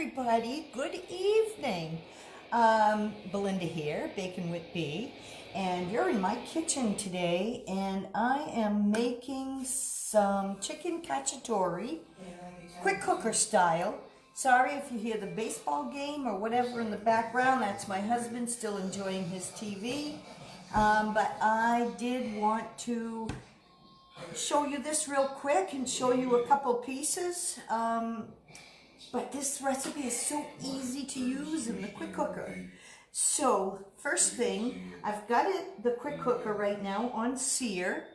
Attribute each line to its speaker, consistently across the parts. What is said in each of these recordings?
Speaker 1: everybody, good evening. Belinda here, Baking with Bee, and you're in my kitchen today, and I am making some chicken cacciatore, quick cooker style. Sorry if you hear the baseball game or whatever in the background, that's my husband still enjoying his TV, but I did want to show you this real quick and show you a couple pieces. But this recipe is so easy to use in the quick cooker. So first thing, I've got the quick cooker right now on sear,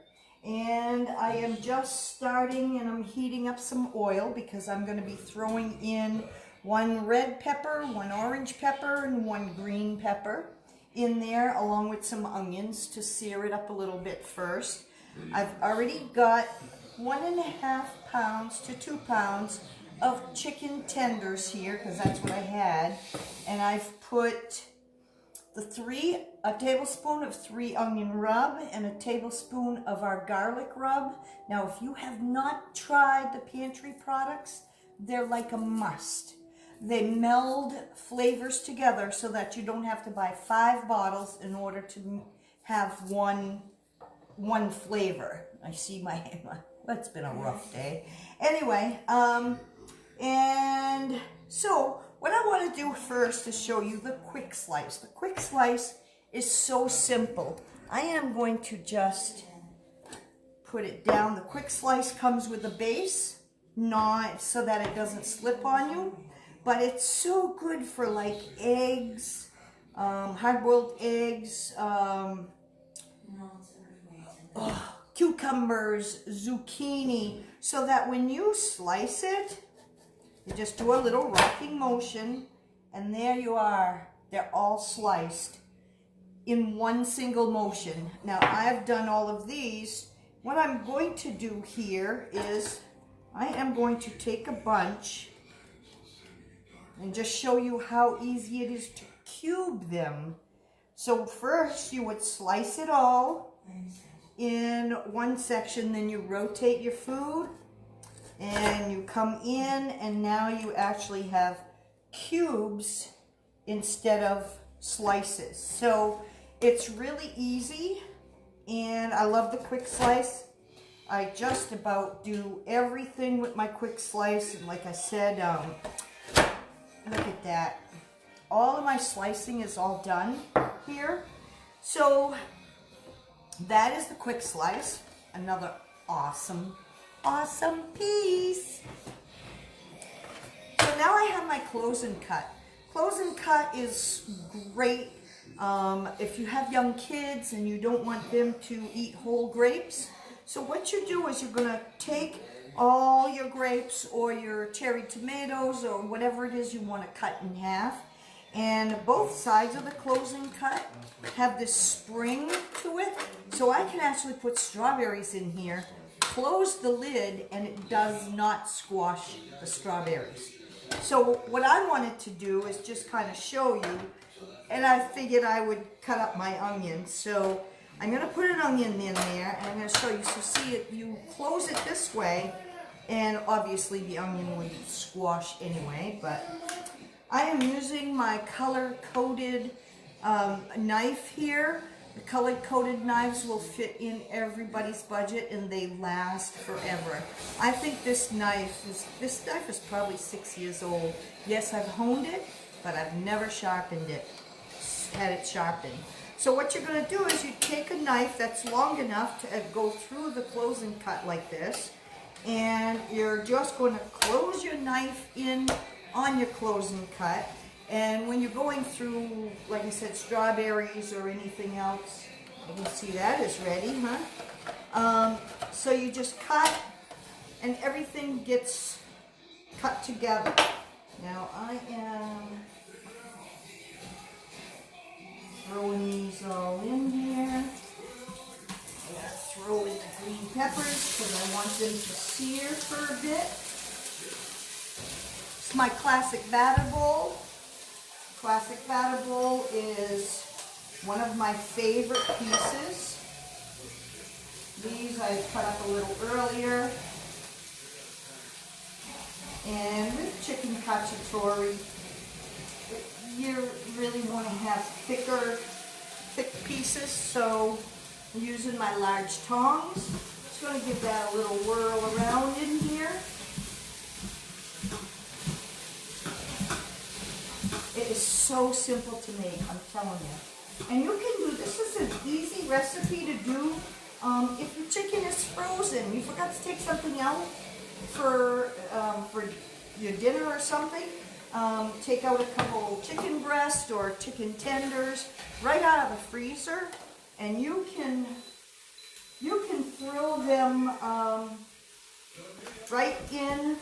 Speaker 1: and I am just starting and I'm heating up some oil because I'm going to be throwing in one red pepper, one orange pepper, and one green pepper in there along with some onions to sear it up a little bit first. I've already got 1.5 pounds to 2 pounds of chicken tenders here because that's what I had, and I've put a tablespoon of 3 onion rub and a tablespoon of our garlic rub. Now if you have not tried the pantry products, they're like a must. They meld flavors together so that you don't have to buy 5 bottles in order to have one flavor. I see that's been a rough day. Anyway, and so what I want to do first is show you the quick slice. The quick slice is so simple. I am going to just put it down. The quick slice comes with a base, not so that it doesn't slip on you, but it's so good for like eggs, hard-boiled eggs, cucumbers, zucchini, so that when you slice it, you just do a little rocking motion, and there you are. They're all sliced in one single motion. Now, I've done all of these. What I'm going to do here is I am going to take a bunch and just show you how easy it is to cube them. So first, you would slice it all in one section, then you rotate your food, and you come in, and now you actually have cubes instead of slices. So it's really easy, and I love the quick slice. I just about do everything with my quick slice, and like I said, look at that. All of my slicing is all done here. So that is the quick slice. Another awesome piece. So now I have my close and cut. Close and cut is great if you have young kids and you don't want them to eat whole grapes. So what you do is you're going to take all your grapes or your cherry tomatoes or whatever it is you want to cut in half, and both sides of the closing cut have this spring to it, so I can actually put strawberries in here, close the lid, and it does not squash the strawberries. So what I wanted to do is just kind of show you, and I figured I would cut up my onions. So I'm going to put an onion in there, and I'm going to show you. So see, it, you close it this way, and obviously the onion would squash anyway, but I am using my color-coded knife here. The color-coded knives will fit in everybody's budget, and they last forever. I think this knife is probably 6 years old. Yes, I've honed it, but I've never sharpened it, had it sharpened. So what you're going to do is you take a knife that's long enough to go through the closing cut like this, and you're just going to close your knife in on your closing cut. And when you're going through, like I said, strawberries or anything else, you can see that is ready, huh? So you just cut, and everything gets cut together. Now I am throwing these all in here. I'm going to throw in the green peppers because I want them to sear for a bit. It's my classic batter bowl. Classic batter bowl is one of my favorite pieces. These I cut up a little earlier. And with chicken cacciatore, you really want to have thick pieces, so I'm using my large tongs. Just going to give that a little whirl around in here. It is so simple to make, I'm telling you. And you can do this. This is an easy recipe to do. If your chicken is frozen, you forgot to take something out for your dinner or something, take out a couple chicken breasts or chicken tenders right out of the freezer, and you can throw them right in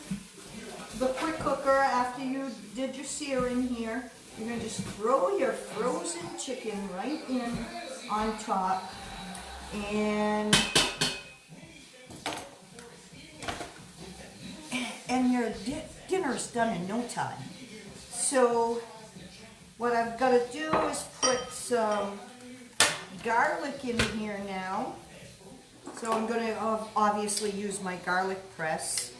Speaker 1: the quick cooker after you did your searing here. You're going to just throw your frozen chicken right in on top, and your dinner's done in no time. So what I've got to do is put some garlic in here now. So I'm going to obviously use my garlic press,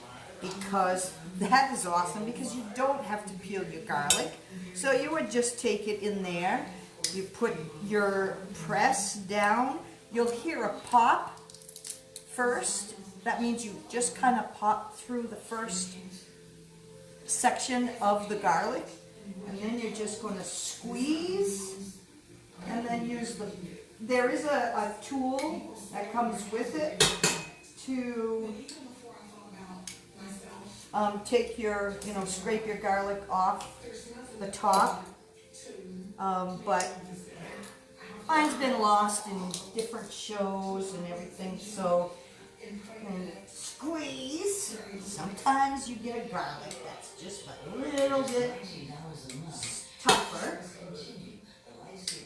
Speaker 1: because that is awesome, because you don't have to peel your garlic. So you would just take it in there. You put your press down. You'll hear a pop first. That means you just kind of pop through the first section of the garlic. And then you're just going to squeeze and then use there is a tool that comes with it to take your, scrape your garlic off the top. But mine's been lost in different shows and everything, so and squeeze. Sometimes you get a garlic that's just a little bit tougher.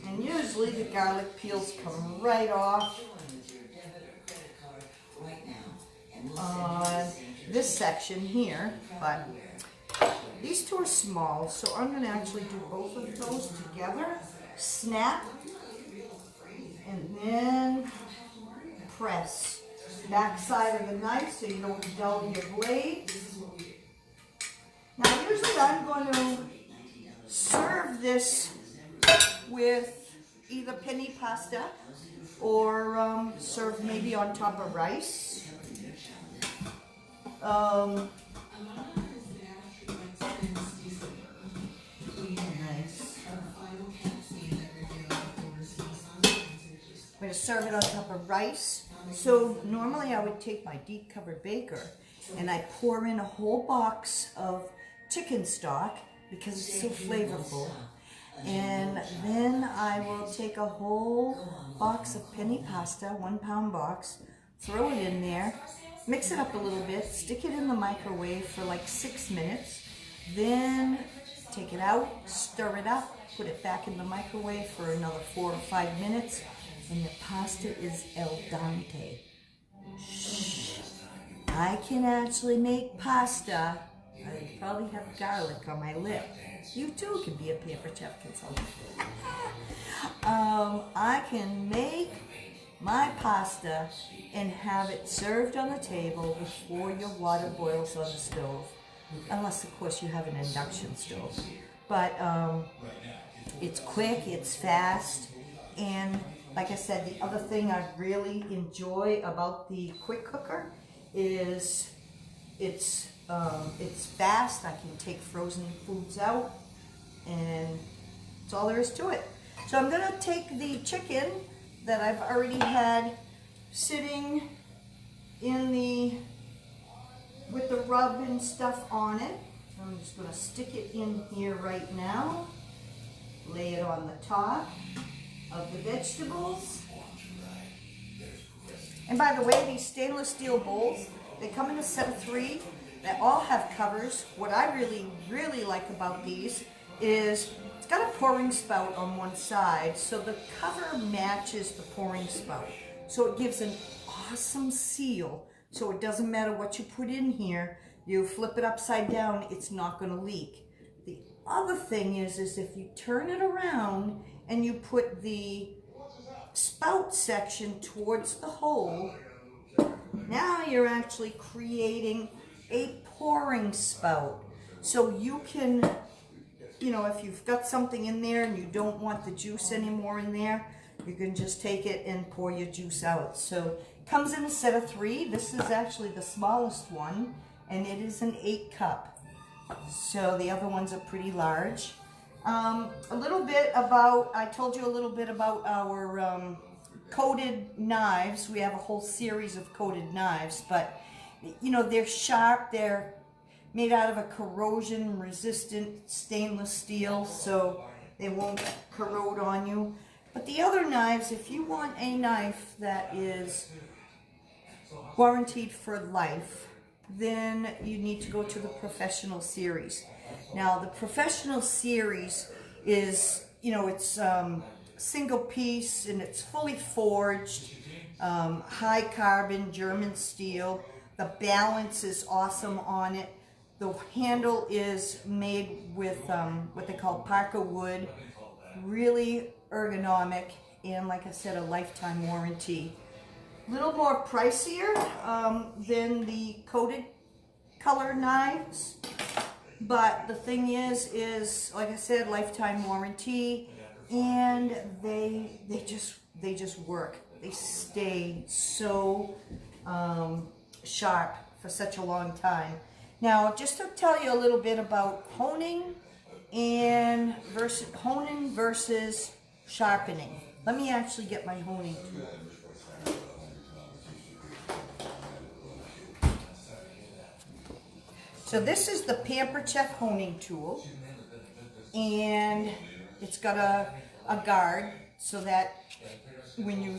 Speaker 1: And usually the garlic peels come right off on this section here, but these two are small, so I'm going to actually do both of those together. Snap, and then press. Back side of the knife so you don't dull your blade. Now usually I'm going to serve this with either penny pasta or serve maybe on top of rice. Nice. I'm going to serve it on top of rice. So normally I would take my deep covered baker and I pour in a whole box of chicken stock because it's so flavorful. And then I will take a whole box of penny pasta, 1 pound box, throw it in there, mix it up a little bit, stick it in the microwave for like 6 minutes, then take it out, stir it up, put it back in the microwave for another 4 or 5 minutes, and your pasta is al dente. Shh. I can actually make pasta. I probably have garlic on my lip. You too can be a Pampered Chef consultant. I can make my pasta and have it served on the table before your water boils on the stove. Unless, of course, you have an induction stove. But it's quick, it's fast, and like I said, the other thing I really enjoy about the quick cooker is it's fast. I can take frozen foods out, and that's all there is to it. So I'm going to take the chicken that I've already had sitting in with the rub and stuff on it. I'm just going to stick it in here right now, lay it on the top of the vegetables. And by the way, these stainless steel bowls, they come in a set of 3 that all have covers. What I really like about these is it's got a pouring spout on one side, so the cover matches the pouring spout. So it gives an awesome seal, so it doesn't matter what you put in here, you flip it upside down, it's not going to leak. The other thing is if you turn it around and you put the spout section towards the hole, now you're actually creating a pouring spout. So you can, you know, if you've got something in there and you don't want the juice anymore in there, you can just take it and pour your juice out. So it comes in a set of 3. This is actually the smallest one, and it is an 8 cup. So the other ones are pretty large. A little bit about, I told you a little bit about our coated knives. We have a whole series of coated knives, but you know, they're sharp, they're made out of a corrosion resistant stainless steel, so they won't corrode on you. But the other knives, if you want a knife that is warranted for life, then you need to go to the professional series. Now the professional series is, you know, it's single piece and it's fully forged, high carbon German steel. The balance is awesome on it. The handle is made with what they call Parker wood, really ergonomic, and like I said, a lifetime warranty. A little more pricier than the coated color knives, but the thing is like I said, lifetime warranty, and they just work. They stay so sharp for such a long time. Now, just to tell you a little bit about honing versus sharpening. Let me actually get my honing tool. So this is the Pampered honing tool, and it's got a guard so that when you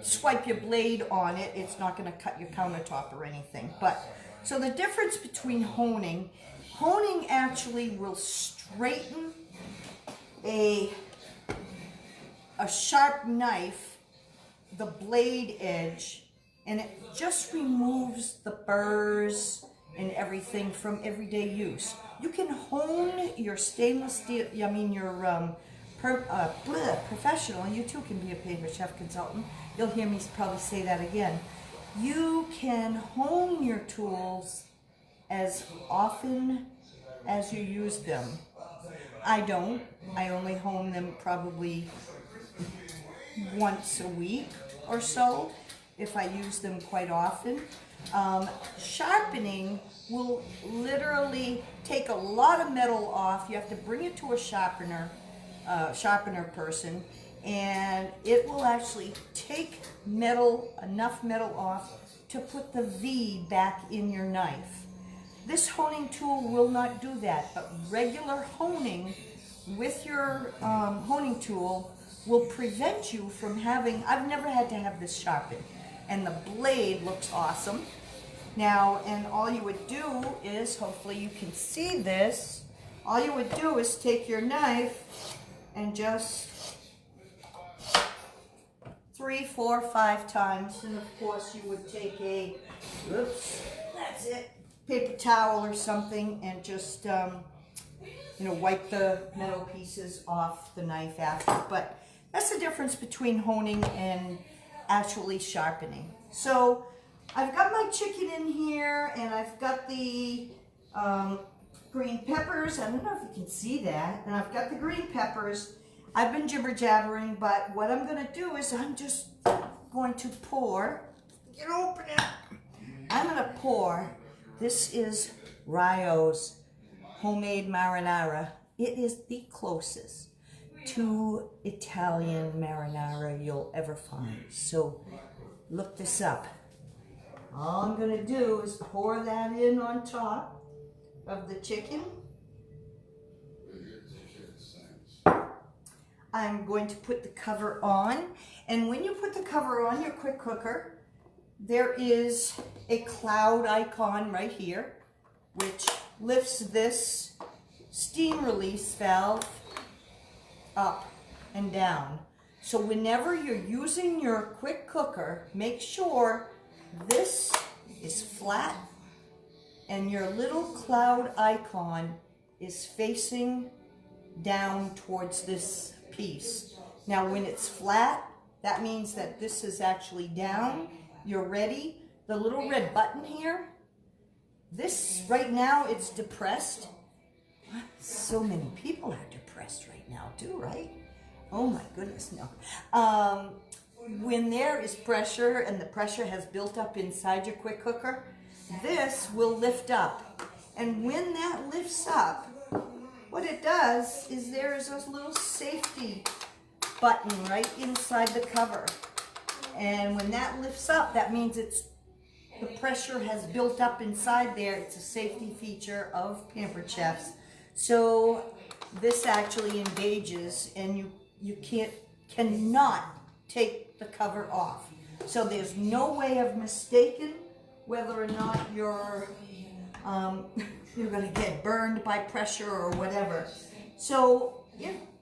Speaker 1: swipe your blade on it, it's not going to cut your countertop or anything. But so the difference between honing actually will straighten a sharp knife, the blade edge, and it just removes the burrs and everything from everyday use. You can hone your stainless steel, I mean your professional, and you too can be a Pampered Chef consultant. You'll hear me probably say that again. You can hone your tools as often as you use them. I don't. I only hone them probably once a week or so, if I use them quite often. Sharpening will literally take a lot of metal off. You have to bring it to a sharpener person, and it will actually take enough metal off to put the V back in your knife. This honing tool will not do that, but regular honing with your honing tool will prevent you from having, I've never had to have this sharpened, and the blade looks awesome. Now, and all you would do is, hopefully you can see this, all you would do is take your knife and just 3, 4, 5 times, and of course you would take a, oops, that's it, paper towel or something, and just, you know, wipe the metal pieces off the knife after. But that's the difference between honing and actually sharpening. So I've got my chicken in here, and I've got the green peppers. I don't know if you can see that. And I've got the green peppers. I've been jibber-jabbering, but what I'm going to do is I'm just going to pour. Get open it. I'm going to pour. This is Rio's homemade marinara. It is the closest to Italian marinara you'll ever find. So look this up. All I'm going to do is pour that in on top of the chicken. I'm going to put the cover on, and when you put the cover on your quick cooker, there is a cloud icon right here, which lifts this steam release valve up and down. So whenever you're using your quick cooker, make sure this is flat and your little cloud icon is facing down towards this piece. Now when it's flat, that means that this is actually down. You're ready. The little red button here This, right now, it's depressed. So many people are depressed right now too, right? Oh my goodness, no. When there is pressure and the pressure has built up inside your quick cooker, this will lift up. And when that lifts up, what it does is there is a little safety button right inside the cover. And when that lifts up, that means the pressure has built up inside there. It's a safety feature of Pampered Chefs. So this actually engages, and you cannot take the cover off. So there's no way of mistaking whether or not you're going to get burned by pressure or whatever. So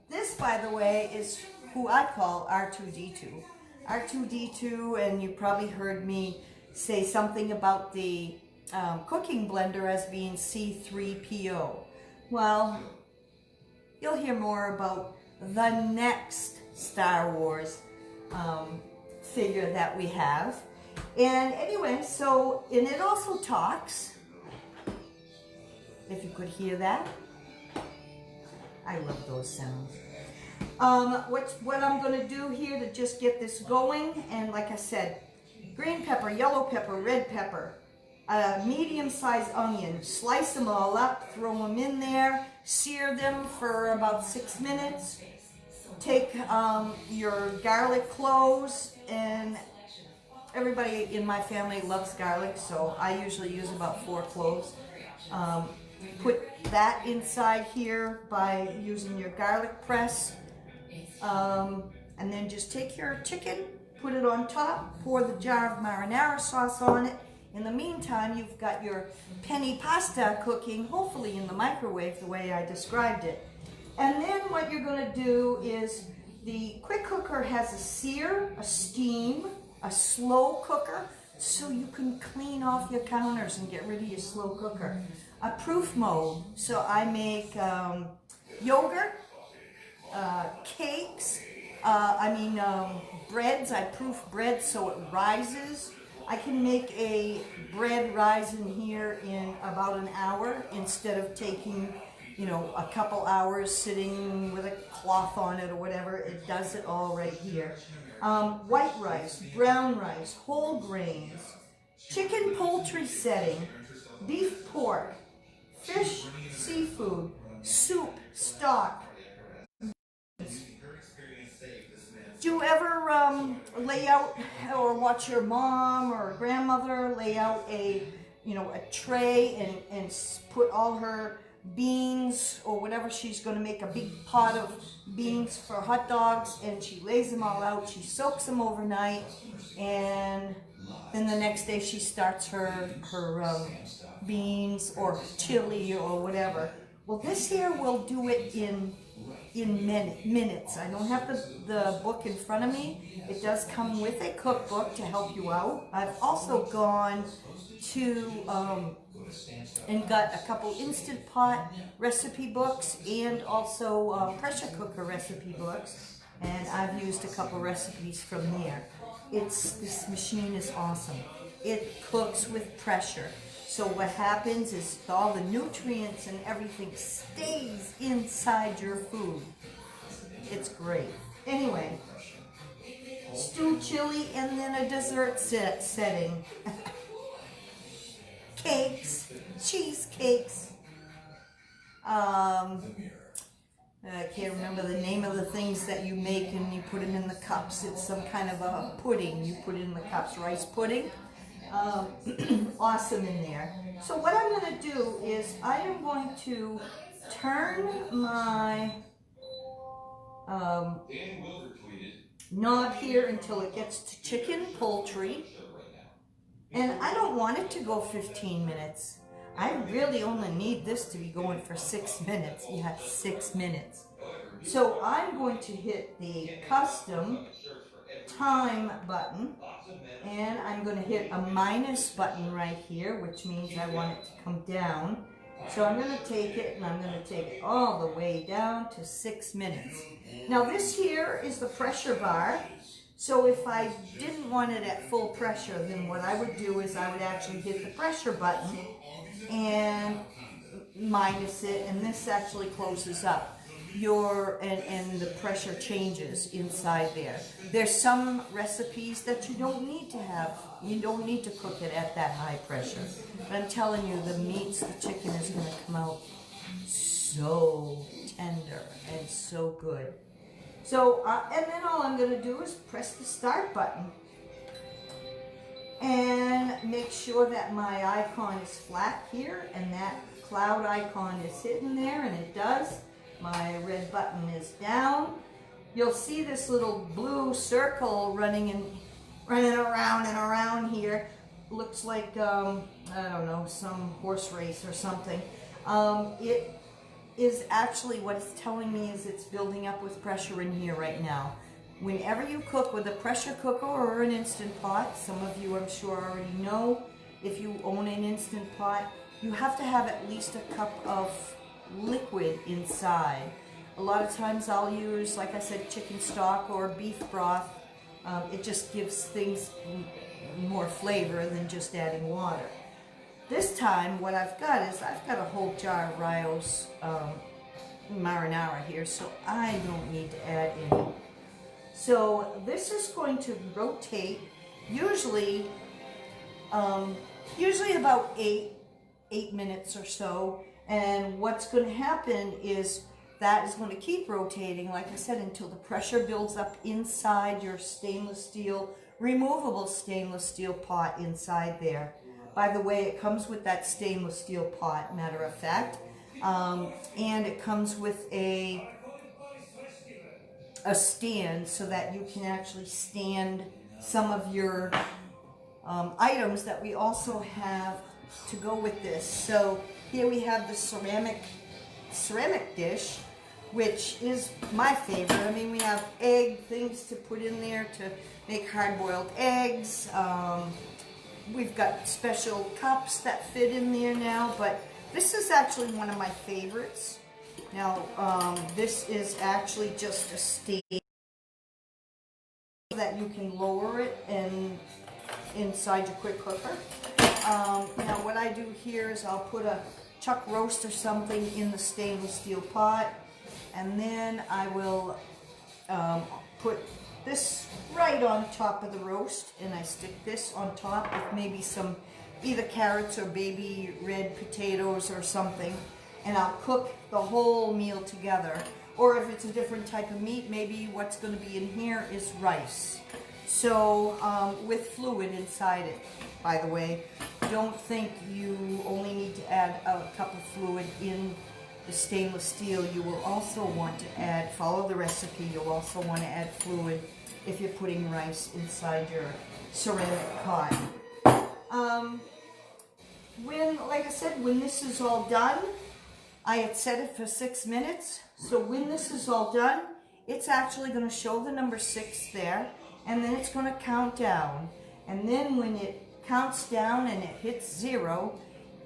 Speaker 1: this, by the way, is who I call R2D2. R2D2, and you probably heard me say something about the cooking blender as being C3PO. Well, you'll hear more about the next Star Wars figure that we have. And anyway, so, and it also talks, if you could hear that. I love those sounds. What I'm going to do here to just get this going, and like I said, green pepper, yellow pepper, red pepper, medium-sized onion, slice them all up, throw them in there, sear them for about 6 minutes. Take your garlic cloves, and everybody in my family loves garlic, so I usually use about 4 cloves. Put that inside here by using your garlic press, and then just take your chicken, put it on top, pour the jar of marinara sauce on it. In the meantime, you've got your penne pasta cooking, hopefully in the microwave the way I described it. And then what you're going to do is, the quick cooker has a sear, a steam, a slow cooker, so you can clean off your counters and get rid of your slow cooker. A proof mode, so I make yogurt, cakes, breads. I proof bread so it rises. I can make a bread rise in here in about an hour instead of taking, a couple hours sitting with a cloth on it or whatever. It does it all right here. White rice, brown rice, whole grains, chicken poultry setting, beef pork, fish, seafood, soup, stock. Do you ever lay out or watch your mom or grandmother lay out a tray and put all her beans or whatever she's going to make, a big pot of beans for hot dogs, and she lays them all out, she soaks them overnight, and then the next day she starts her beans or chili or whatever. Well, this here will do it in minutes. I don't have the book in front of me. It does come with a cookbook to help you out. I've also gone to and got a couple Instant Pot recipe books and also pressure cooker recipe books, and I've used a couple recipes from there. This machine is awesome. It cooks with pressure. So what happens is all the nutrients and everything stays inside your food. It's great. Anyway, stew chili and then a dessert setting. Cakes, cheesecakes. I can't remember the name of the things that you make and you put them in the cups. It's some kind of a pudding you put in the cups, rice pudding. Awesome in there. So what I'm going to do is I am going to turn my knob here until it gets to chicken poultry, and I don't want it to go 15 minutes. I really only need this to be going for 6 minutes. Yeah, 6 minutes. So I'm going to hit the custom time button, and I'm going to hit a minus button right here, which means I want it to come down. So I'm going to take it, and I'm going to take it all the way down to 6 minutes. Now this here is the pressure bar. So if I didn't want it at full pressure, then what I would do is I would actually hit the pressure button and minus it, and this actually closes up. And the pressure changes inside there. There's some recipes that you don't need to have. You don't need to cook it at that high pressure. But I'm telling you, the chicken is going to come out so tender and so good. So, and then all I'm going to do is press the start button and make sure that my icon is flat here and that cloud icon is hidden there, and it does. My red button is down. You'll see this little blue circle running around and around here. Looks like, I don't know, some horse race or something. It is actually, what it's telling me is it's building up with pressure in here right now. Whenever you cook with a pressure cooker or an Instant Pot, some of you I'm sure already know, if you own an Instant Pot, you have to have at least a cup of liquid inside. A lot of times I'll use, like I said, chicken stock or beef broth. It just gives things more flavor than just adding water. This time what I've got is I've got a whole jar of Rio's marinara here, so I don't need to add any. So this is going to rotate usually about eight minutes or so. And what's going to happen is that is going to keep rotating, like I said, until the pressure builds up inside your stainless steel, removable stainless steel pot inside there. By the way, it comes with that stainless steel pot, matter of fact, and it comes with a stand so that you can actually stand some of your items that we also have to go with this. So here we have the ceramic dish, which is my favorite. I mean, we have things to put in there to make hard-boiled eggs. We've got special cups that fit in there now, but this is actually one of my favorites. Now, this is actually just a stand that you can lower it and inside your quick cooker. Now what I do here is I'll put a chuck roast or something in the stainless steel pot, and then I will put this right on top of the roast, and I stick this on top with maybe some either carrots or baby red potatoes or something, and I'll cook the whole meal together. Or if it's a different type of meat, maybe what's going to be in here is rice. So with fluid inside it, by the way. Don't think you only need to add a cup of fluid in the stainless steel. You will also want to add, follow the recipe, you'll also want to add fluid if you're putting rice inside your ceramic pot. Like I said, when this is all done, I had set it for 6 minutes. So when this is all done, it's actually going to show the number 6 there, and then it's going to count down. And then when it counts down and it hits 0,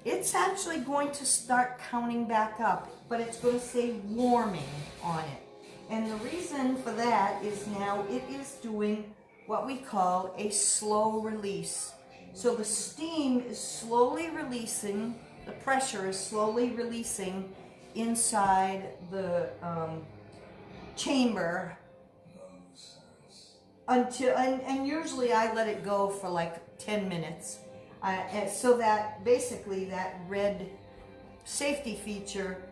Speaker 1: it's actually going to start counting back up, but it's going to say warming on it. And the reason for that is now it is doing what we call a slow release. So the steam is slowly releasing, the pressure is slowly releasing inside the chamber until, and usually I let it go for like 10 minutes. So that basically that red safety feature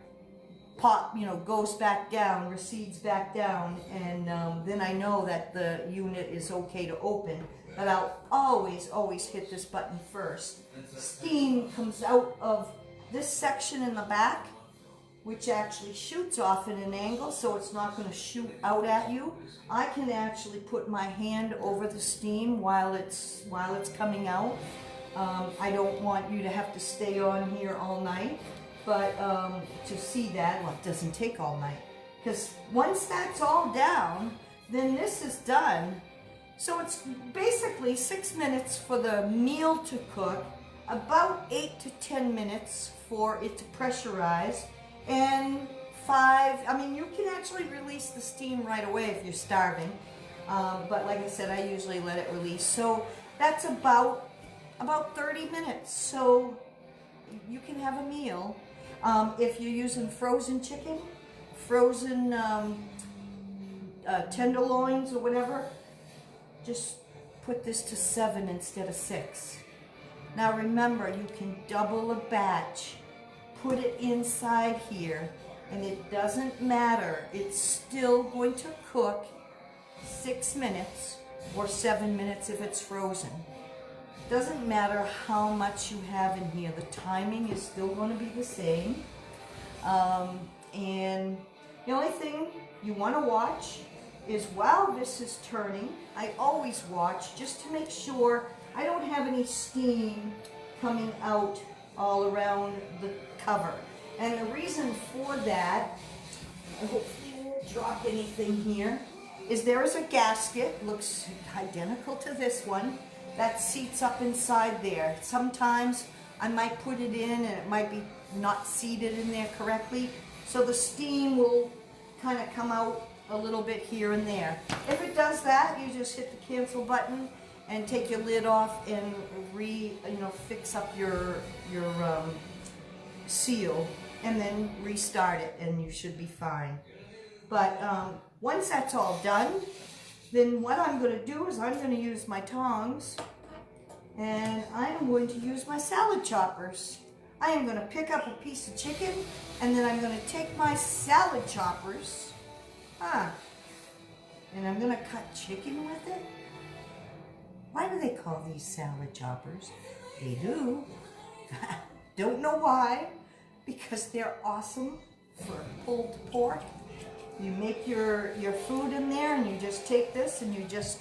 Speaker 1: goes back down, recedes back down, and then I know that the unit is okay to open. But I'll always hit this button first. Steam comes out of this section in the back, which actually shoots off at an angle, so it's not going to shoot out at you. I can actually put my hand over the steam while it's coming out. I don't want you to have to stay on here all night, but to see that, well, it doesn't take all night, because once that's all down, then this is done. So it's basically 6 minutes for the meal to cook, about 8 to 10 minutes for it to pressurize, and 5, I mean, you can actually release the steam right away if you're starving. But like I said, I usually let it release. So that's about 30 minutes. So you can have a meal. If you're using frozen chicken, frozen tenderloins or whatever, just put this to 7 instead of 6. Now remember, you can double a batch, put it inside here, and it doesn't matter. It's still going to cook 6 minutes or 7 minutes if it's frozen. Doesn't matter how much you have in here. The timing is still going to be the same. And the only thing you want to watch is while this is turning, I always watch just to make sure I don't have any steam coming out all around the cover. And the reason for that, I hopefully won't drop anything here, is there is a gasket, looks identical to this one, that seats up inside there. Sometimes I might put it in and it might be not seated in there correctly, so the steam will kind of come out a little bit here and there. If it does that, you just hit the cancel button and take your lid off and fix up your seal and then restart it and you should be fine. But once that's all done, then what I'm going to do is I'm going to use my tongs and I am going to use my salad choppers. I am going to pick up a piece of chicken and then I'm going to take my salad choppers, and I'm going to cut chicken with it. Why do they call these salad choppers? They do. Don't know why. Because they're awesome for pulled pork. You make your food in there and you just take this and you just,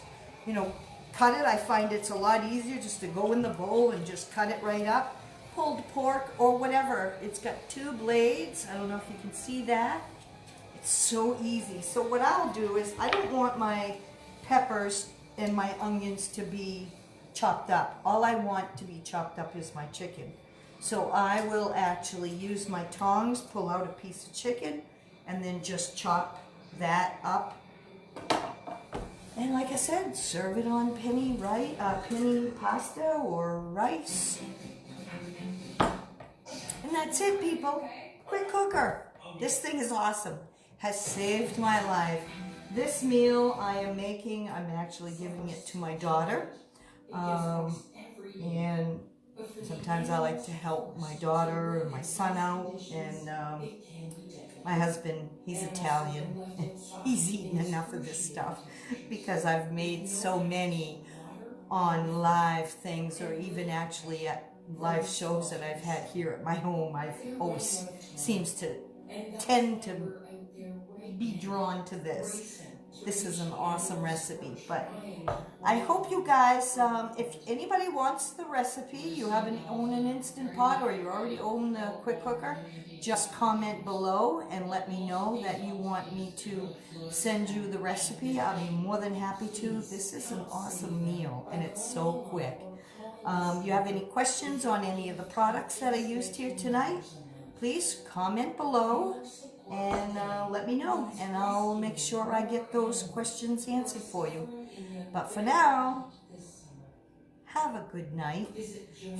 Speaker 1: cut it. I find it's a lot easier just to go in the bowl and just cut it right up. Pulled pork or whatever. It's got 2 blades. I don't know if you can see that. It's so easy. So what I'll do is I don't want my peppers and my onions to be chopped up. All I want to be chopped up is my chicken. So I will actually use my tongs, pull out a piece of chicken, and then just chop that up. And like I said, serve it on penny pasta or rice. And that's it, people. Quick cooker. This thing is awesome. Has saved my life. This meal I am making, I'm actually giving it to my daughter. And sometimes I like to help my daughter and my son out. And my husband, he's Italian. He's eaten enough of this stuff because I've made so many on live things or even actually at live shows that I've had here at my home. I've always seems to tend to be drawn to this. This is an awesome recipe, but I hope you guys, if anybody wants the recipe, you own an Instant Pot or you already own the quick cooker, just comment below and let me know that you want me to send you the recipe. I'll be more than happy to. This is an awesome meal and it's so quick. You have any questions on any of the products that I used here tonight, please comment below and let me know, and I'll make sure I get those questions answered for you. But for now, have a good night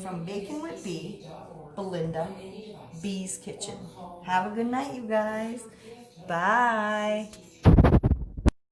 Speaker 1: from Baking with Bee, Belinda, Bee's Kitchen. Have a good night, you guys. Bye.